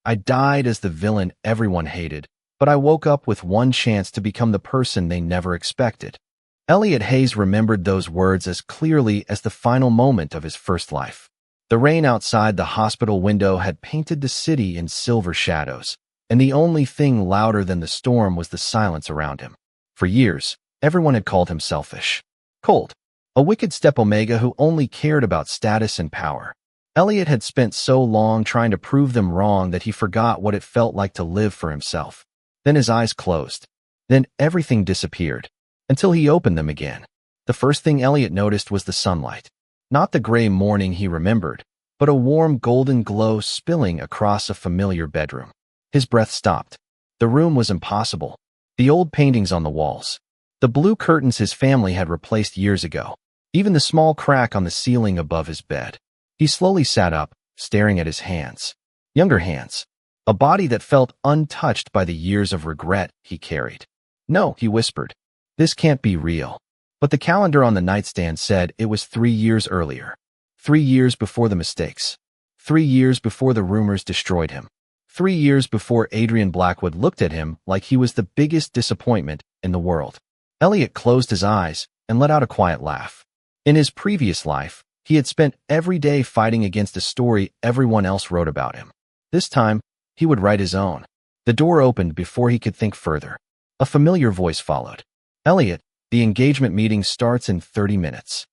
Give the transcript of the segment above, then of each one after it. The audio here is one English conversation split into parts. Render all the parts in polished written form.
I died as the villain everyone hated, but I woke up with one chance to become the person they never expected. Elliot Hayes remembered those words as clearly as the final moment of his first life. The rain outside the hospital window had painted the city in silver shadows, and the only thing louder than the storm was the silence around him. For years, everyone had called him selfish, cold, a wicked step Omega who only cared about status and power. Elliot had spent so long trying to prove them wrong that he forgot what it felt like to live for himself. Then his eyes closed. Then everything disappeared, until he opened them again. The first thing Elliot noticed was the sunlight. Not the gray morning he remembered, but a warm golden glow spilling across a familiar bedroom. His breath stopped. The room was impossible. The old paintings on the walls, the blue curtains his family had replaced years ago, even the small crack on the ceiling above his bed. He slowly sat up, staring at his hands. Younger hands. A body that felt untouched by the years of regret he carried. "No," he whispered. "This can't be real." But the calendar on the nightstand said it was 3 years earlier. 3 years before the mistakes. 3 years before the rumors destroyed him. 3 years before Adrian Blackwood looked at him like he was the biggest disappointment in the world. Elliot closed his eyes and let out a quiet laugh. In his previous life, he had spent every day fighting against a story everyone else wrote about him. This time, he would write his own. The door opened before he could think further. A familiar voice followed. "Elliot, the engagement meeting starts in 30 minutes.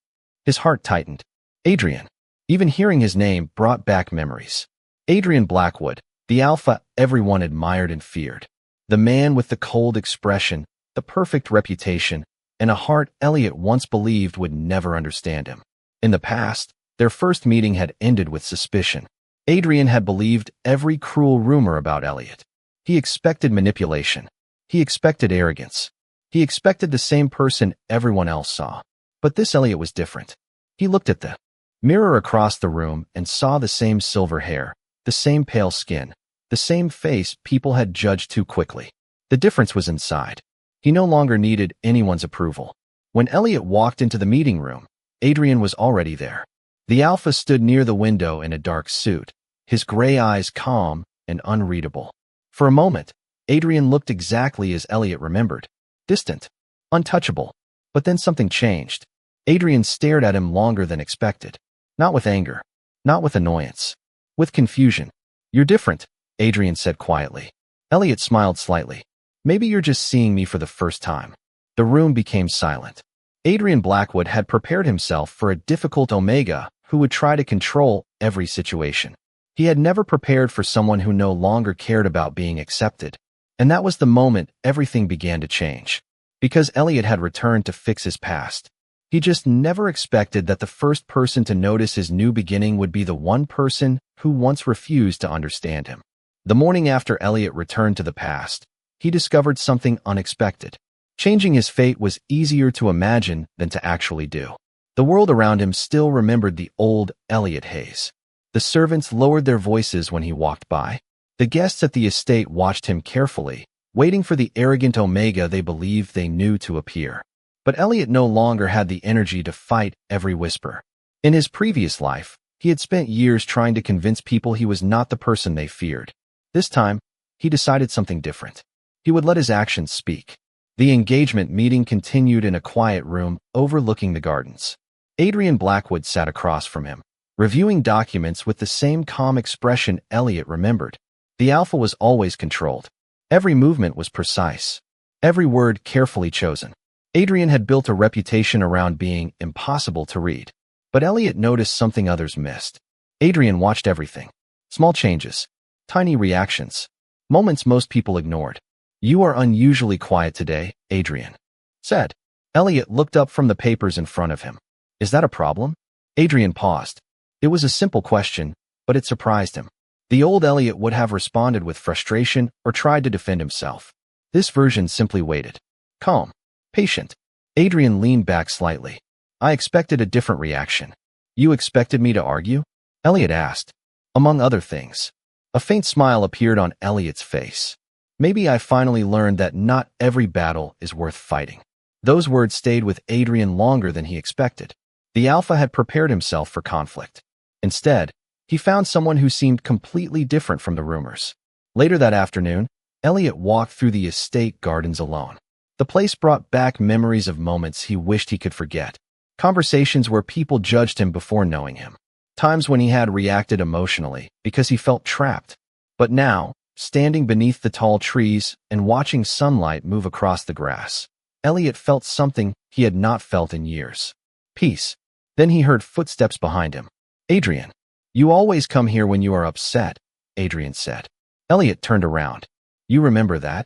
His heart tightened. Adrian. Even hearing his name brought back memories. Adrian Blackwood, the alpha everyone admired and feared. The man with the cold expression, the perfect reputation, and a heart Elliot once believed would never understand him. In the past, their first meeting had ended with suspicion. Adrian had believed every cruel rumor about Elliot. He expected manipulation. He expected arrogance. He expected the same person everyone else saw. But this Elliot was different. He looked at the mirror across the room and saw the same silver hair, the same pale skin, the same face people had judged too quickly. The difference was inside. He no longer needed anyone's approval. When Elliot walked into the meeting room, Adrian was already there. The alpha stood near the window in a dark suit, his gray eyes calm and unreadable. For a moment, Adrian looked exactly as Elliot remembered. Distant, untouchable. But then something changed. Adrian stared at him longer than expected. Not with anger. Not with annoyance. With confusion. "You're different," Adrian said quietly. Elliot smiled slightly. "Maybe you're just seeing me for the first time." The room became silent. Adrian Blackwood had prepared himself for a difficult Omega who would try to control every situation. He had never prepared for someone who no longer cared about being accepted. And that was the moment everything began to change. Because Elliot had returned to fix his past. He just never expected that the first person to notice his new beginning would be the one person who once refused to understand him. The morning after Elliot returned to the past, he discovered something unexpected. Changing his fate was easier to imagine than to actually do. The world around him still remembered the old Elliot Hayes. The servants lowered their voices when he walked by. The guests at the estate watched him carefully, waiting for the arrogant Omega they believed they knew to appear. But Elliot no longer had the energy to fight every whisper. In his previous life, he had spent years trying to convince people he was not the person they feared. This time, he decided something different. He would let his actions speak. The engagement meeting continued in a quiet room overlooking the gardens. Adrian Blackwood sat across from him, reviewing documents with the same calm expression Elliot remembered. The alpha was always controlled. Every movement was precise. Every word carefully chosen. Adrian had built a reputation around being impossible to read. But Elliot noticed something others missed. Adrian watched everything. Small changes. Tiny reactions. Moments most people ignored. "You are unusually quiet today," Adrian said. Elliot looked up from the papers in front of him. "Is that a problem?" Adrian paused. It was a simple question, but it surprised him. The old Elliot would have responded with frustration or tried to defend himself. This version simply waited. Calm. Patient. Adrian leaned back slightly. "I expected a different reaction." "You expected me to argue?" Elliot asked. "Among other things." A faint smile appeared on Elliot's face. "Maybe I finally learned that not every battle is worth fighting." Those words stayed with Adrian longer than he expected. The alpha had prepared himself for conflict. Instead, He found someone who seemed completely different from the rumors. Later that afternoon, Elliot walked through the estate gardens alone. The place brought back memories of moments he wished he could forget. Conversations where people judged him before knowing him. Times when he had reacted emotionally because he felt trapped. But now, standing beneath the tall trees and watching sunlight move across the grass, Elliot felt something he had not felt in years. Peace. Then he heard footsteps behind him. "Adrian, you always come here when you are upset," Adrian said. Elliot turned around. "You remember that?"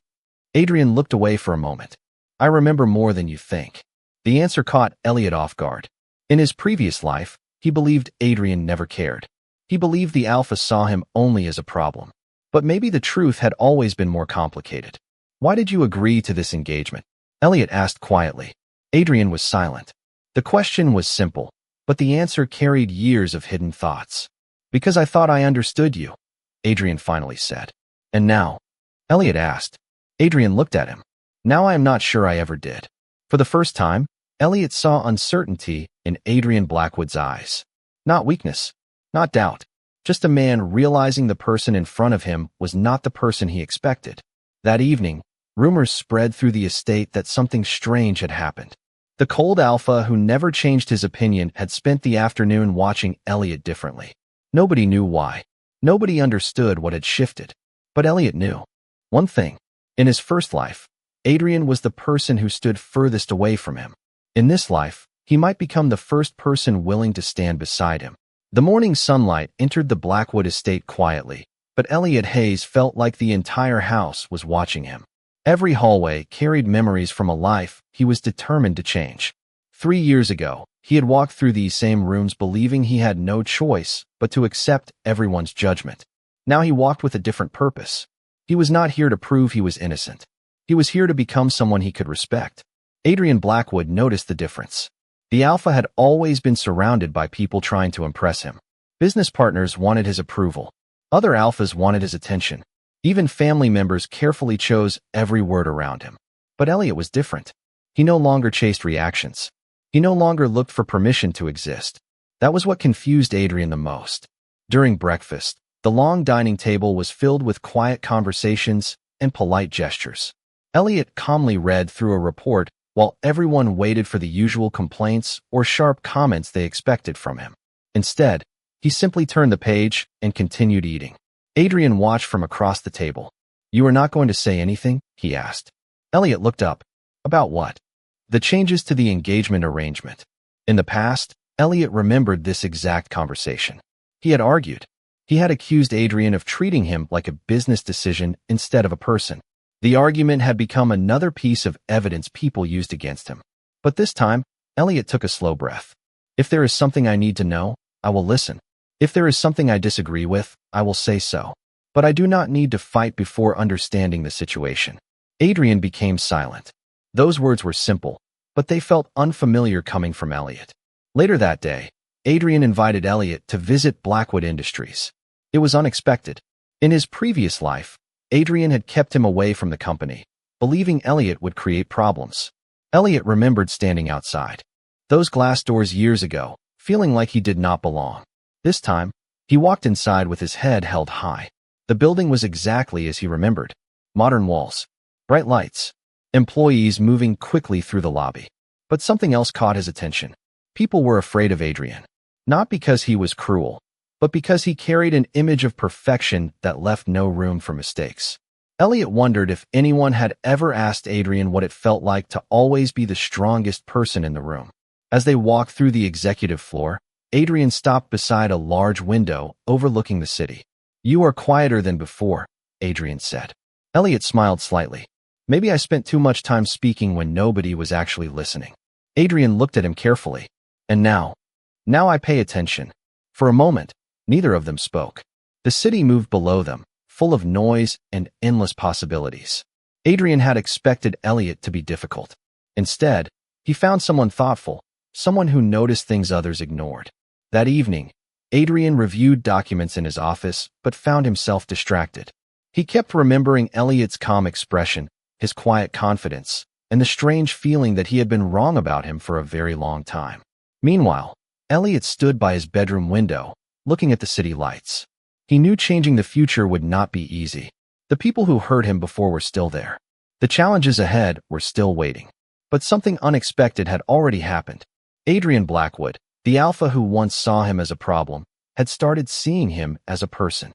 Adrian looked away for a moment. "I remember more than you think." The answer caught Elliot off guard. In his previous life, he believed Adrian never cared. He believed the Alpha saw him only as a problem. But maybe the truth had always been more complicated. "Why did you agree to this engagement?" Elliot asked quietly. Adrian was silent. The question was simple, but the answer carried years of hidden thoughts. "Because I thought I understood you," Adrian finally said. "And now?" Elliot asked. Adrian looked at him. "Now I am not sure I ever did." For the first time, Elliot saw uncertainty in Adrian Blackwood's eyes. Not weakness, not doubt, just a man realizing the person in front of him was not the person he expected. That evening, rumors spread through the estate that something strange had happened. The cold Alpha who never changed his opinion had spent the afternoon watching Elliot differently. Nobody knew why. Nobody understood what had shifted. But Elliot knew. One thing. In his first life, Adrian was the person who stood furthest away from him. In this life, he might become the first person willing to stand beside him. The morning sunlight entered the Blackwood estate quietly, but Elliot Hayes felt like the entire house was watching him. Every hallway carried memories from a life he was determined to change. 3 years ago, he had walked through these same rooms believing he had no choice but to accept everyone's judgment. Now he walked with a different purpose. He was not here to prove he was innocent. He was here to become someone he could respect. Adrian Blackwood noticed the difference. The Alpha had always been surrounded by people trying to impress him. Business partners wanted his approval. Other Alphas wanted his attention. Even family members carefully chose every word around him. But Elliot was different. He no longer chased reactions. He no longer looked for permission to exist. That was what confused Adrian the most. During breakfast, the long dining table was filled with quiet conversations and polite gestures. Elliot calmly read through a report while everyone waited for the usual complaints or sharp comments they expected from him. Instead, he simply turned the page and continued eating. Adrian watched from across the table. "You are not going to say anything?" he asked. Elliot looked up. "About what?" "The changes to the engagement arrangement." In the past, Elliot remembered this exact conversation. He had argued. He had accused Adrian of treating him like a business decision instead of a person. The argument had become another piece of evidence people used against him. But this time, Elliot took a slow breath. "If there is something I need to know, I will listen. If there is something I disagree with, I will say so. But I do not need to fight before understanding the situation." Adrian became silent. Those words were simple, but they felt unfamiliar coming from Elliot. Later that day, Adrian invited Elliot to visit Blackwood Industries. It was unexpected. In his previous life, Adrian had kept him away from the company, believing Elliot would create problems. Elliot remembered standing outside those glass doors years ago, feeling like he did not belong. This time, he walked inside with his head held high. The building was exactly as he remembered. Modern walls, bright lights, employees moving quickly through the lobby. But something else caught his attention. People were afraid of Adrian. Not because he was cruel, but because he carried an image of perfection that left no room for mistakes. Elliot wondered if anyone had ever asked Adrian what it felt like to always be the strongest person in the room. As they walked through the executive floor, Adrian stopped beside a large window overlooking the city. "You are quieter than before," Adrian said. Elliot smiled slightly. "Maybe I spent too much time speaking when nobody was actually listening." Adrian looked at him carefully. "And now I pay attention." For a moment, neither of them spoke. The city moved below them, full of noise and endless possibilities. Adrian had expected Elliot to be difficult. Instead, he found someone thoughtful, someone who noticed things others ignored. That evening, Adrian reviewed documents in his office, but found himself distracted. He kept remembering Elliot's calm expression, his quiet confidence, and the strange feeling that he had been wrong about him for a very long time. Meanwhile, Elliot stood by his bedroom window, looking at the city lights. He knew changing the future would not be easy. The people who hurt him before were still there. The challenges ahead were still waiting. But something unexpected had already happened. Adrian Blackwood, the alpha who once saw him as a problem, had started seeing him as a person.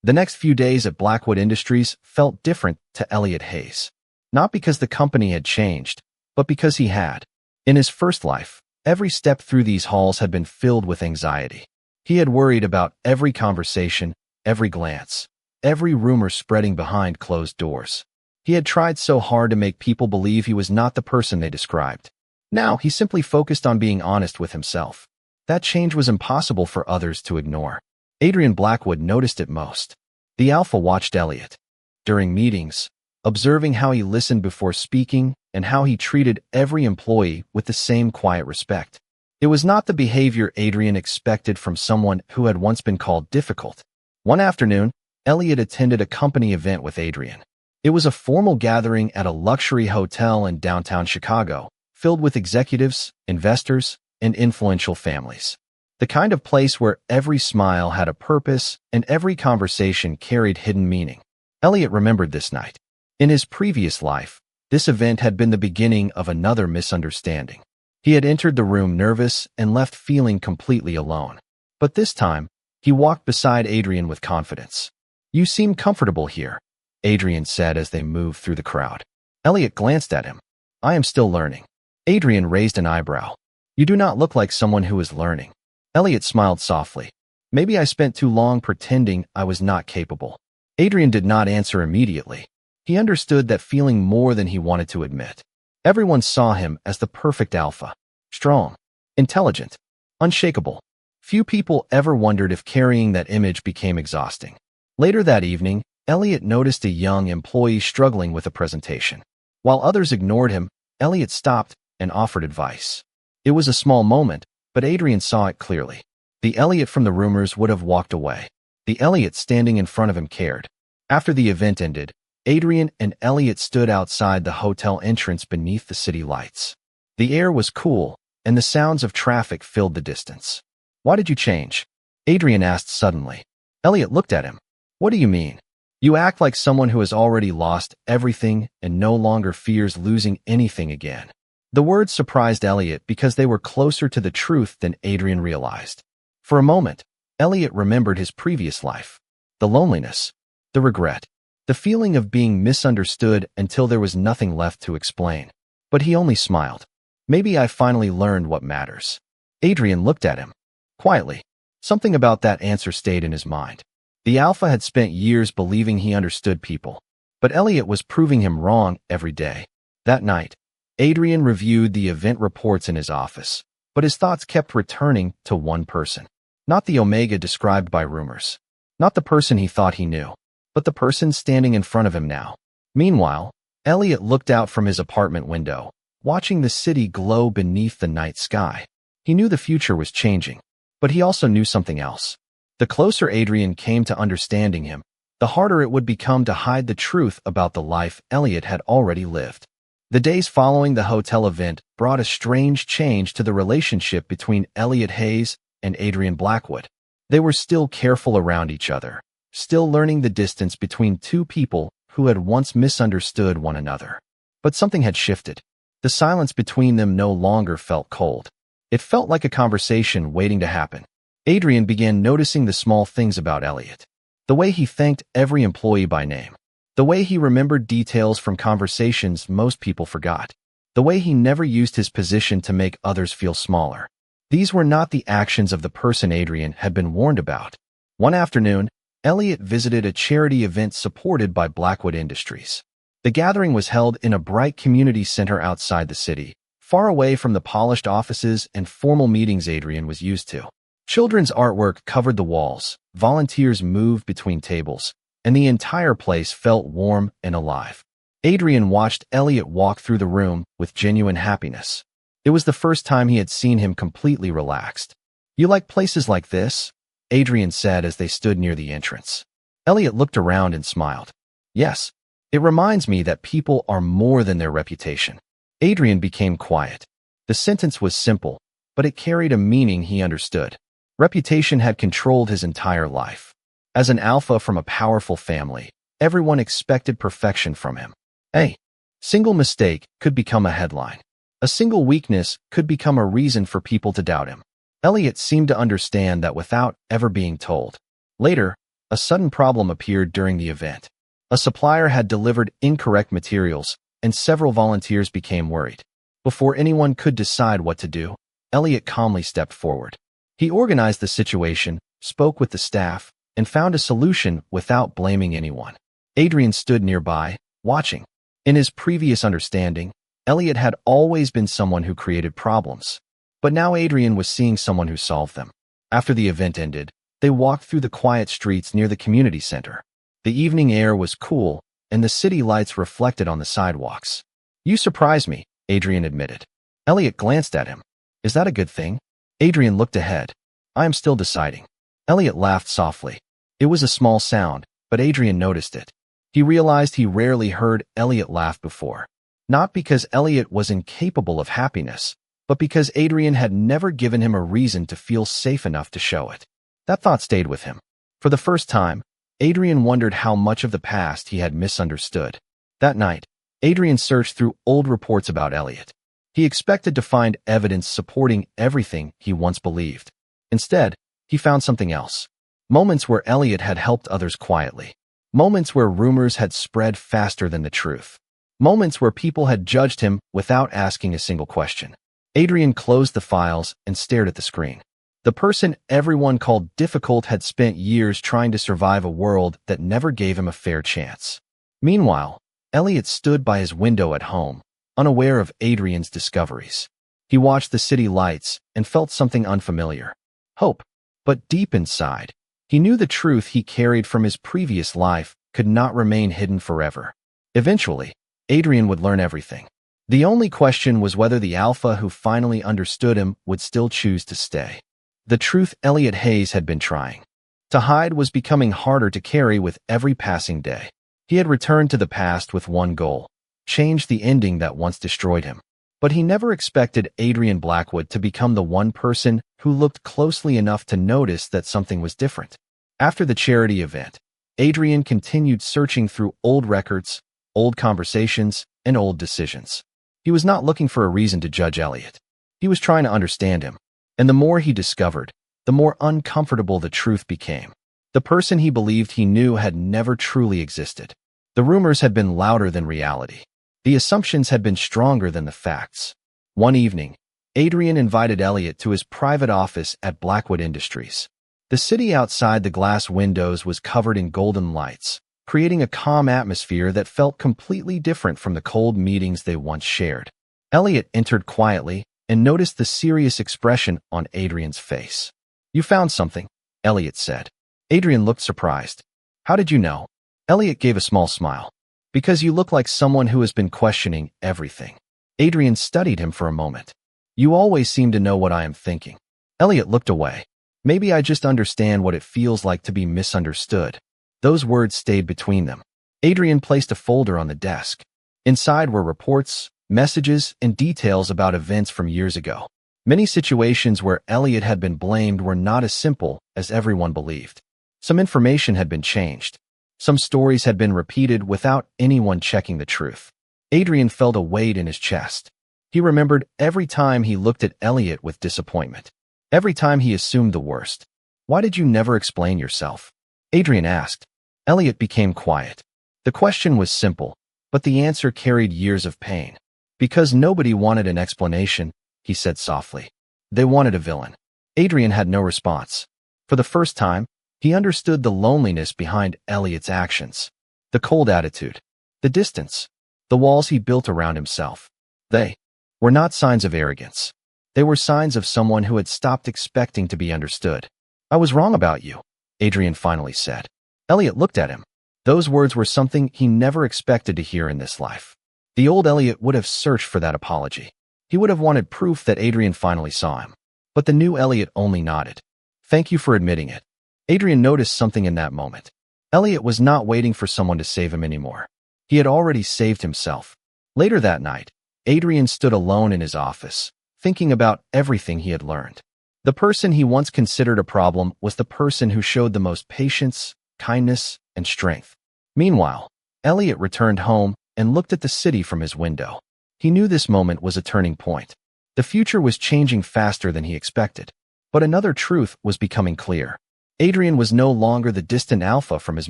The next few days at Blackwood Industries felt different to Elliot Hayes. Not because the company had changed, but because he had. In his first life, every step through these halls had been filled with anxiety. He had worried about every conversation, every glance, every rumor spreading behind closed doors. He had tried so hard to make people believe he was not the person they described. Now he simply focused on being honest with himself. That change was impossible for others to ignore. Adrian Blackwood noticed it most. The alpha watched Elliot. During meetings, observing how he listened before speaking and how he treated every employee with the same quiet respect. It was not the behavior Adrian expected from someone who had once been called difficult. One afternoon, Elliot attended a company event with Adrian. It was a formal gathering at a luxury hotel in downtown Chicago, filled with executives, investors, and influential families. The kind of place where every smile had a purpose and every conversation carried hidden meaning. Elliot remembered this night. In his previous life, this event had been the beginning of another misunderstanding. He had entered the room nervous and left feeling completely alone. But this time, he walked beside Adrian with confidence. "You seem comfortable here," Adrian said as they moved through the crowd. Elliot glanced at him. "I am still learning." Adrian raised an eyebrow. "You do not look like someone who is learning." Elliot smiled softly. "Maybe I spent too long pretending I was not capable." Adrian did not answer immediately. He understood that feeling more than he wanted to admit. Everyone saw him as the perfect alpha. Strong, intelligent, unshakable. Few people ever wondered if carrying that image became exhausting. Later that evening, Elliot noticed a young employee struggling with a presentation. While others ignored him, Elliot stopped and offered advice. It was a small moment, but Adrian saw it clearly. The Elliot from the rumors would have walked away. The Elliot standing in front of him cared. After the event ended, Adrian and Elliot stood outside the hotel entrance beneath the city lights. The air was cool, and the sounds of traffic filled the distance. "Why did you change?" Adrian asked suddenly. Elliot looked at him. "What do you mean? You act like someone who has already lost everything and no longer fears losing anything again." The words surprised Elliot because they were closer to the truth than Adrian realized. For a moment, Elliot remembered his previous life. The loneliness, the regret, the feeling of being misunderstood until there was nothing left to explain. But he only smiled. "Maybe I finally learned what matters." Adrian looked at him. Quietly, something about that answer stayed in his mind. The alpha had spent years believing he understood people, but Elliot was proving him wrong every day. That night, Adrian reviewed the event reports in his office, but his thoughts kept returning to one person. Not the Omega described by rumors. Not the person he thought he knew, but the person standing in front of him now. Meanwhile, Elliot looked out from his apartment window, watching the city glow beneath the night sky. He knew the future was changing, but he also knew something else. The closer Adrian came to understanding him, the harder it would become to hide the truth about the life Elliot had already lived. The days following the hotel event brought a strange change to the relationship between Elliot Hayes and Adrian Blackwood. They were still careful around each other, still learning the distance between two people who had once misunderstood one another. But something had shifted. The silence between them no longer felt cold. It felt like a conversation waiting to happen. Adrian began noticing the small things about Elliot. The way he thanked every employee by name. The way he remembered details from conversations most people forgot. The way he never used his position to make others feel smaller. These were not the actions of the person Adrian had been warned about. One afternoon, Elliot visited a charity event supported by Blackwood Industries. The gathering was held in a bright community center outside the city, far away from the polished offices and formal meetings Adrian was used to. Children's artwork covered the walls, volunteers moved between tables, and the entire place felt warm and alive. Adrian watched Elliot walk through the room with genuine happiness. It was the first time he had seen him completely relaxed. "You like places like this?" Adrian said as they stood near the entrance. Elliot looked around and smiled. "Yes, it reminds me that people are more than their reputation." Adrian became quiet. The sentence was simple, but it carried a meaning he understood. Reputation had controlled his entire life. As an alpha from a powerful family, everyone expected perfection from him. A single mistake could become a headline. A single weakness could become a reason for people to doubt him. Elliot seemed to understand that without ever being told. Later, a sudden problem appeared during the event. A supplier had delivered incorrect materials, and several volunteers became worried. Before anyone could decide what to do, Elliot calmly stepped forward. He organized the situation, spoke with the staff, and found a solution without blaming anyone. Adrian stood nearby, watching. In his previous understanding, Elliot had always been someone who created problems. But now Adrian was seeing someone who solved them. After the event ended, they walked through the quiet streets near the community center. The evening air was cool, and the city lights reflected on the sidewalks. "You surprised me," Adrian admitted. Elliot glanced at him. "Is that a good thing?" Adrian looked ahead. "I am still deciding." Elliot laughed softly. It was a small sound, but Adrian noticed it. He realized he rarely heard Elliot laugh before. Not because Elliot was incapable of happiness, but because Adrian had never given him a reason to feel safe enough to show it. That thought stayed with him. For the first time, Adrian wondered how much of the past he had misunderstood. That night, Adrian searched through old reports about Elliot. He expected to find evidence supporting everything he once believed. Instead, he found something else. Moments where Elliot had helped others quietly. Moments where rumors had spread faster than the truth. Moments where people had judged him without asking a single question. Adrian closed the files and stared at the screen. The person everyone called difficult had spent years trying to survive a world that never gave him a fair chance. Meanwhile, Elliot stood by his window at home, unaware of Adrian's discoveries. He watched the city lights and felt something unfamiliar. Hope. But deep inside, he knew the truth he carried from his previous life could not remain hidden forever. Eventually, Adrian would learn everything. The only question was whether the alpha who finally understood him would still choose to stay. The truth Elliot Hayes had been trying to hide was becoming harder to carry with every passing day. He had returned to the past with one goal: change the ending that once destroyed him. But he never expected Adrian Blackwood to become the one person who looked closely enough to notice that something was different. After the charity event, Adrian continued searching through old records, old conversations, and old decisions. He was not looking for a reason to judge Elliot. He was trying to understand him. And the more he discovered, the more uncomfortable the truth became. The person he believed he knew had never truly existed. The rumors had been louder than reality. The assumptions had been stronger than the facts. One evening, Adrian invited Elliot to his private office at Blackwood Industries. The city outside the glass windows was covered in golden lights, creating a calm atmosphere that felt completely different from the cold meetings they once shared. Elliot entered quietly and noticed the serious expression on Adrian's face. "You found something," Elliot said. Adrian looked surprised. "How did you know?" Elliot gave a small smile. "Because you look like someone who has been questioning everything." Adrian studied him for a moment. "You always seem to know what I am thinking." Elliot looked away. "Maybe I just understand what it feels like to be misunderstood." Those words stayed between them. Adrian placed a folder on the desk. Inside were reports, messages, and details about events from years ago. Many situations where Elliot had been blamed were not as simple as everyone believed. Some information had been changed. Some stories had been repeated without anyone checking the truth. Adrian felt a weight in his chest. He remembered every time he looked at Elliot with disappointment. Every time he assumed the worst. "Why did you never explain yourself?" Adrian asked. Elliot became quiet. The question was simple, but the answer carried years of pain. "Because nobody wanted an explanation," he said softly. "They wanted a villain." Adrian had no response. For the first time, he understood the loneliness behind Elliot's actions. The cold attitude. The distance. The walls he built around himself. They were not signs of arrogance. They were signs of someone who had stopped expecting to be understood. "I was wrong about you," Adrian finally said. Elliot looked at him. Those words were something he never expected to hear in this life. The old Elliot would have searched for that apology. He would have wanted proof that Adrian finally saw him. But the new Elliot only nodded. "Thank you for admitting it." Adrian noticed something in that moment. Elliot was not waiting for someone to save him anymore. He had already saved himself. Later that night, Adrian stood alone in his office, thinking about everything he had learned. The person he once considered a problem was the person who showed the most patience, kindness, and strength. Meanwhile, Elliot returned home and looked at the city from his window. He knew this moment was a turning point. The future was changing faster than he expected. But another truth was becoming clear. Adrian was no longer the distant Alpha from his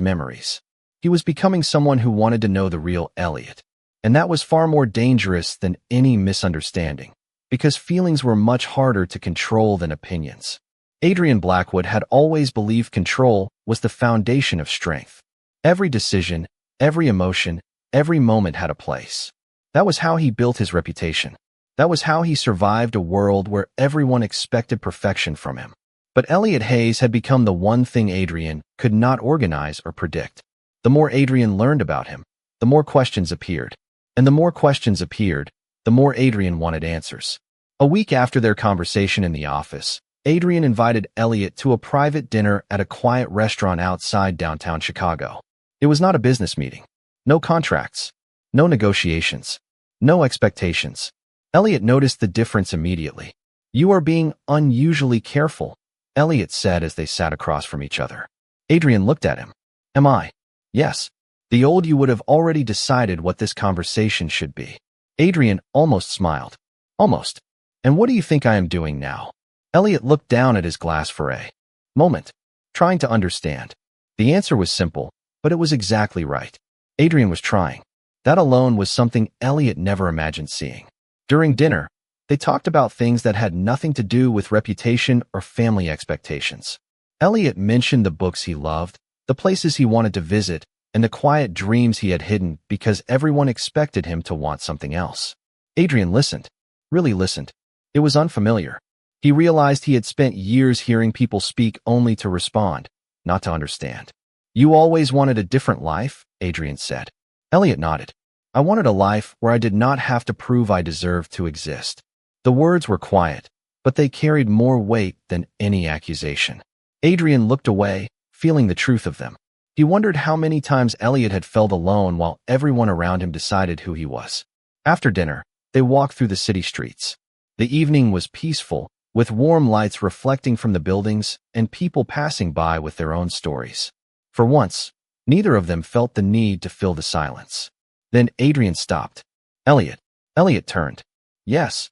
memories. He was becoming someone who wanted to know the real Elliot. And that was far more dangerous than any misunderstanding, because feelings were much harder to control than opinions. Adrian Blackwood had always believed control was the foundation of strength. Every decision, every emotion, every moment had a place. That was how he built his reputation. That was how he survived a world where everyone expected perfection from him. But Elliot Hayes had become the one thing Adrian could not organize or predict. The more Adrian learned about him, the more questions appeared. And the more questions appeared, the more Adrian wanted answers. A week after their conversation in the office, Adrian invited Elliot to a private dinner at a quiet restaurant outside downtown Chicago. It was not a business meeting. No contracts. No negotiations. No expectations. Elliot noticed the difference immediately. "You are being unusually careful," Elliot said as they sat across from each other. Adrian looked at him. "Am I?" "Yes. The old you would have already decided what this conversation should be." Adrian almost smiled. "Almost. And what do you think I am doing now?" Elliot looked down at his glass for a moment, trying to understand. The answer was simple, but it was exactly right. Adrian was trying. That alone was something Elliot never imagined seeing. During dinner, they talked about things that had nothing to do with reputation or family expectations. Elliot mentioned the books he loved, the places he wanted to visit, and the quiet dreams he had hidden because everyone expected him to want something else. Adrian listened, really listened. It was unfamiliar. He realized he had spent years hearing people speak only to respond, not to understand. "You always wanted a different life?" Adrian said. Elliot nodded. "I wanted a life where I did not have to prove I deserved to exist." The words were quiet, but they carried more weight than any accusation. Adrian looked away, feeling the truth of them. He wondered how many times Elliot had felt alone while everyone around him decided who he was. After dinner, they walked through the city streets. The evening was peaceful, with warm lights reflecting from the buildings and people passing by with their own stories. For once, neither of them felt the need to fill the silence. Then Adrian stopped. "Elliot." Elliot turned. "Yes."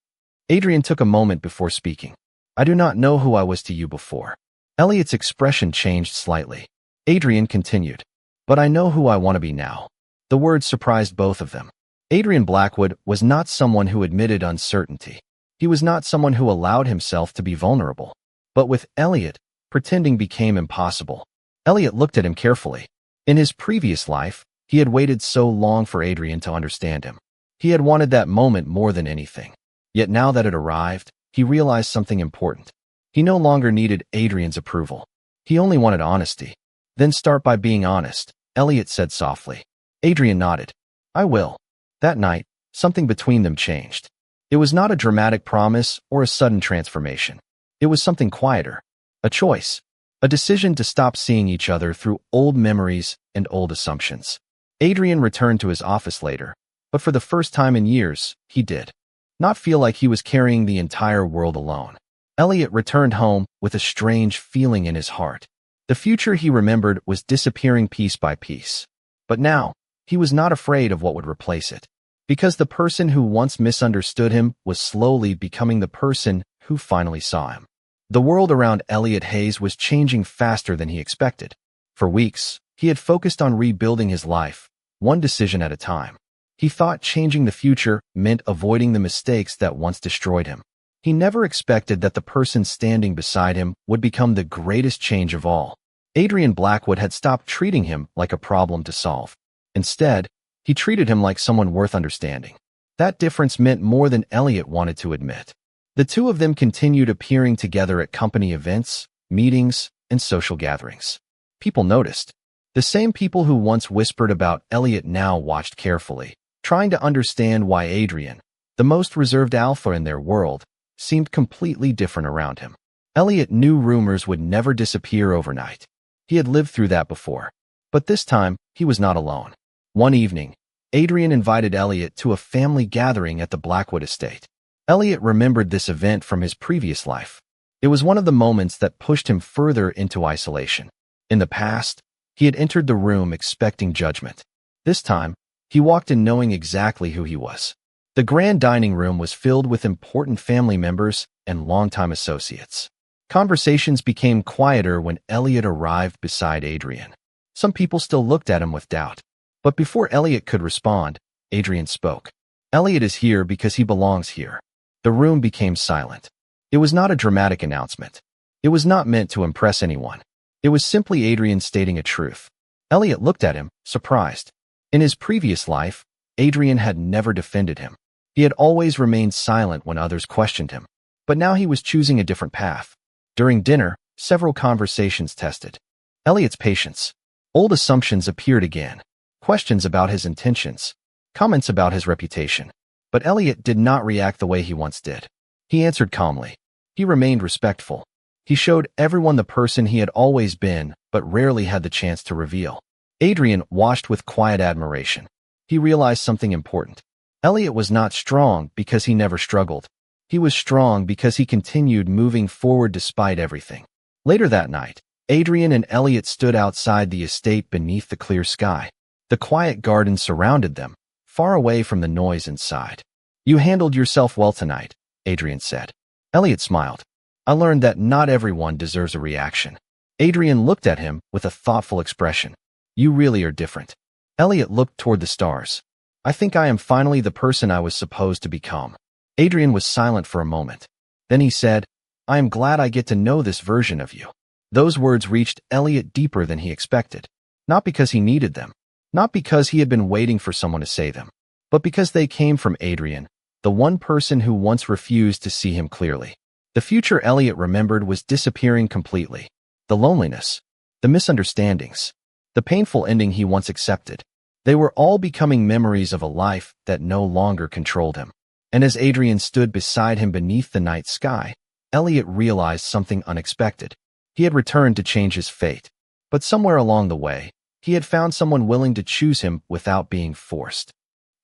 Adrian took a moment before speaking. "I do not know who I was to you before." Elliot's expression changed slightly. Adrian continued. "But I know who I want to be now." The words surprised both of them. Adrian Blackwood was not someone who admitted uncertainty. He was not someone who allowed himself to be vulnerable. But with Elliot, pretending became impossible. Elliot looked at him carefully. In his previous life, he had waited so long for Adrian to understand him. He had wanted that moment more than anything. Yet now that it arrived, he realized something important. He no longer needed Adrian's approval. He only wanted honesty. "Then start by being honest," Elliot said softly. Adrian nodded. "I will." That night, something between them changed. It was not a dramatic promise or a sudden transformation. It was something quieter. A choice. A decision to stop seeing each other through old memories and old assumptions. Adrian returned to his office later, but for the first time in years, he did not feel like he was carrying the entire world alone. Elliot returned home with a strange feeling in his heart. The future he remembered was disappearing piece by piece. But now, he was not afraid of what would replace it. Because the person who once misunderstood him was slowly becoming the person who finally saw him. The world around Elliot Hayes was changing faster than he expected. For weeks, he had focused on rebuilding his life, one decision at a time. He thought changing the future meant avoiding the mistakes that once destroyed him. He never expected that the person standing beside him would become the greatest change of all. Adrian Blackwood had stopped treating him like a problem to solve. Instead, he treated him like someone worth understanding. That difference meant more than Elliot wanted to admit. The two of them continued appearing together at company events, meetings, and social gatherings. People noticed. The same people who once whispered about Elliot now watched carefully, trying to understand why Adrian, the most reserved alpha in their world, seemed completely different around him. Elliot knew rumors would never disappear overnight. He had lived through that before. But this time, he was not alone. One evening, Adrian invited Elliot to a family gathering at the Blackwood estate. Elliot remembered this event from his previous life. It was one of the moments that pushed him further into isolation. In the past, he had entered the room expecting judgment. This time, he walked in knowing exactly who he was. The grand dining room was filled with important family members and longtime associates. Conversations became quieter when Elliot arrived beside Adrian. Some people still looked at him with doubt. But before Elliot could respond, Adrian spoke. Elliot is here because he belongs here. The room became silent. It was not a dramatic announcement. It was not meant to impress anyone. It was simply Adrian stating a truth. Elliot looked at him, surprised. In his previous life, Adrian had never defended him. He had always remained silent when others questioned him. But now he was choosing a different path. During dinner, several conversations tested Elliot's patience. Old assumptions appeared again. Questions about his intentions. Comments about his reputation. But Elliot did not react the way he once did. He answered calmly. He remained respectful. He showed everyone the person he had always been, but rarely had the chance to reveal. Adrian watched with quiet admiration. He realized something important. Elliot was not strong because he never struggled. He was strong because he continued moving forward despite everything. Later that night, Adrian and Elliot stood outside the estate beneath the clear sky. The quiet garden surrounded them, far away from the noise inside. "You handled yourself well tonight," Adrian said. Elliot smiled. "I learned that not everyone deserves a reaction." Adrian looked at him with a thoughtful expression. "You really are different." Elliot looked toward the stars. "I think I am finally the person I was supposed to become." Adrian was silent for a moment. Then he said, "I am glad I get to know this version of you." Those words reached Elliot deeper than he expected. Not because he needed them. Not because he had been waiting for someone to say them. But because they came from Adrian, the one person who once refused to see him clearly. The future Elliot remembered was disappearing completely. The loneliness. The misunderstandings. The painful ending he once accepted. They were all becoming memories of a life that no longer controlled him. And as Adrian stood beside him beneath the night sky, Elliot realized something unexpected. He had returned to change his fate. But somewhere along the way, he had found someone willing to choose him without being forced.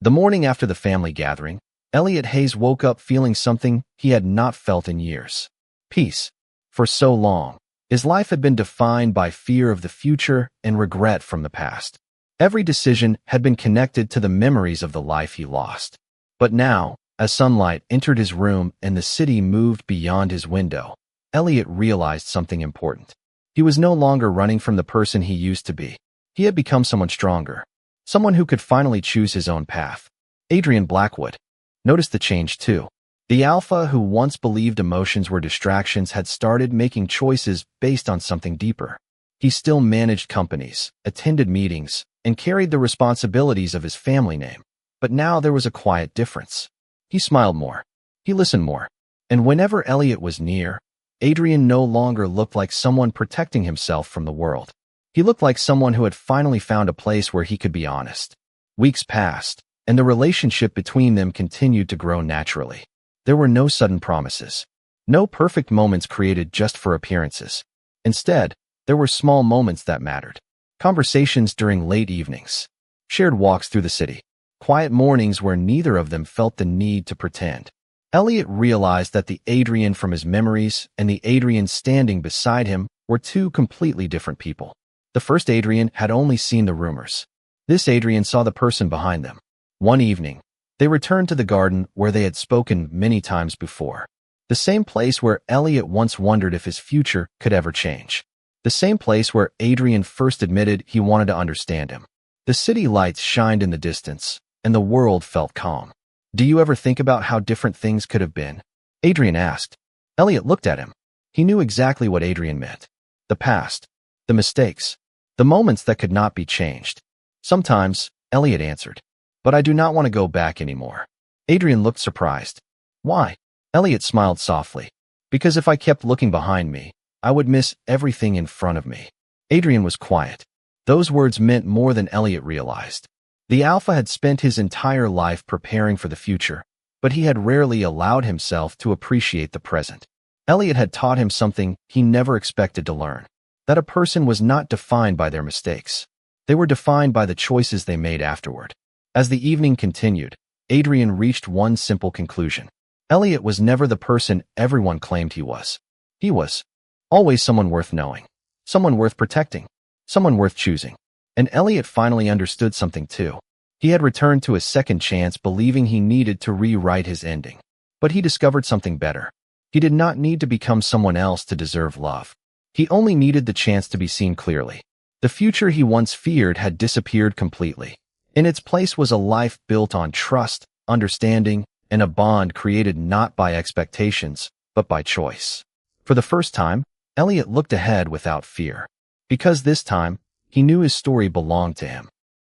The morning after the family gathering, Elliot Hayes woke up feeling something he had not felt in years. Peace. For so long, his life had been defined by fear of the future and regret from the past. Every decision had been connected to the memories of the life he lost. But now, as sunlight entered his room and the city moved beyond his window, Elliot realized something important. He was no longer running from the person he used to be. He had become someone stronger. Someone who could finally choose his own path. Adrian Blackwood noticed the change too. The alpha who once believed emotions were distractions had started making choices based on something deeper. He still managed companies, attended meetings, and carried the responsibilities of his family name. But now there was a quiet difference. He smiled more. He listened more. And whenever Elliot was near, Adrian no longer looked like someone protecting himself from the world. He looked like someone who had finally found a place where he could be honest. Weeks passed, and the relationship between them continued to grow naturally. There were no sudden promises. No perfect moments created just for appearances. Instead, there were small moments that mattered. Conversations during late evenings. Shared walks through the city. Quiet mornings where neither of them felt the need to pretend. Elliot realized that the Adrian from his memories and the Adrian standing beside him were two completely different people. The first Adrian had only seen the rumors. This Adrian saw the person behind them. One evening, they returned to the garden where they had spoken many times before. The same place where Elliot once wondered if his future could ever change. The same place where Adrian first admitted he wanted to understand him. The city lights shined in the distance, and the world felt calm. "Do you ever think about how different things could have been?" Adrian asked. Elliot looked at him. He knew exactly what Adrian meant. The past. The mistakes. The moments that could not be changed. "Sometimes," Elliot answered. "But I do not want to go back anymore." Adrian looked surprised. "Why?" Elliot smiled softly. "Because if I kept looking behind me, I would miss everything in front of me." Adrian was quiet. Those words meant more than Elliot realized. The alpha had spent his entire life preparing for the future, but he had rarely allowed himself to appreciate the present. Elliot had taught him something he never expected to learn. That a person was not defined by their mistakes. They were defined by the choices they made afterward. As the evening continued, Adrian reached one simple conclusion. Elliot was never the person everyone claimed he was. He was always someone worth knowing, someone worth protecting, someone worth choosing. And Elliot finally understood something too. He had returned to his second chance believing he needed to rewrite his ending. But he discovered something better. He did not need to become someone else to deserve love. He only needed the chance to be seen clearly. The future he once feared had disappeared completely. In its place was a life built on trust, understanding, and a bond created not by expectations, but by choice. For the first time, Elliot looked ahead without fear. Because this time, he knew his story belonged to him.